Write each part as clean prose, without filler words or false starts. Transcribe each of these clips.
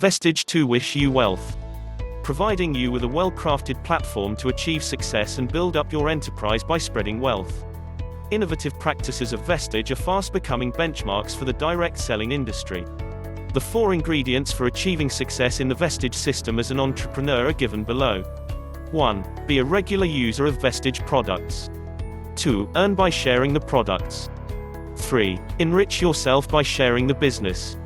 Vestige to wish you wealth. Providing you with a well-crafted platform to achieve success and build up your enterprise by spreading wealth. Innovative practices of Vestige are fast becoming benchmarks for the direct selling industry. The 4 ingredients for achieving success in the Vestige system as an entrepreneur are given below. 1. Be a regular user of Vestige products. 2. Earn by sharing the products. 3. Enrich yourself by sharing the business.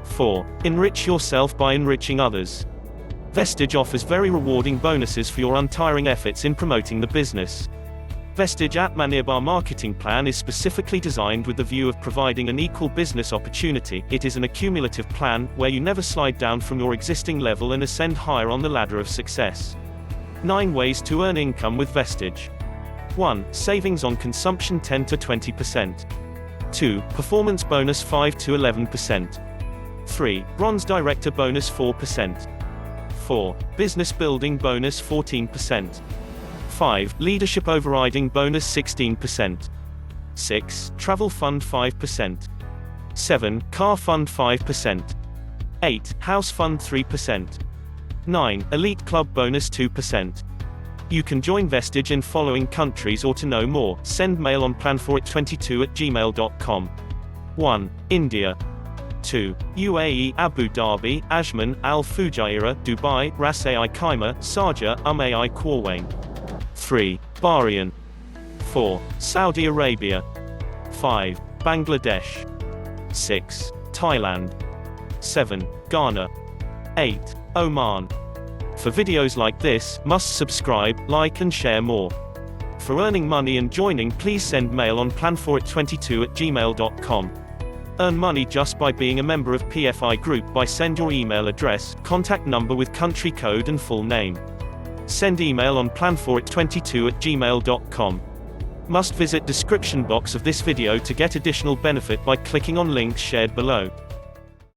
4. Enrich yourself by enriching others. Vestige offers very rewarding bonuses for your untiring efforts in promoting the business. Vestige Atmanirbhar Marketing Plan is specifically designed with the view of providing an equal business opportunity. It is an accumulative plan, where you never slide down from your existing level and ascend higher on the ladder of success. 9 ways to earn income with Vestige. 1. Savings on consumption 10 to 20%. 2. Performance bonus 5 to 11%. 3. Bronze Director bonus 4%. 4. Business building bonus 14%. 5. Leadership overriding bonus 16%. 6. Travel fund 5%. 7. Car fund 5%. 8. House fund 3%. 9. Elite club bonus 2%. You can join Vestige in following countries, or to know more, send mail on planforit22@gmail.com. 1. India. 2. UAE, Abu Dhabi, Ajman, Al Fujairah, Dubai, Ras Al Khaimah, Sharjah, Al Kuwait. 3. Bahrain. 4. Saudi Arabia. 5. Bangladesh. 6. Thailand. 7. Ghana. 8. Oman. For videos like this, must subscribe, like and share more. For earning money and joining, please send mail on planforit22@gmail.com. Earn money just by being a member of PFI Group by send your email address, contact number with country code and full name. Send email on planforit22@gmail.com. Must visit description box of this video to get additional benefit by clicking on links shared below.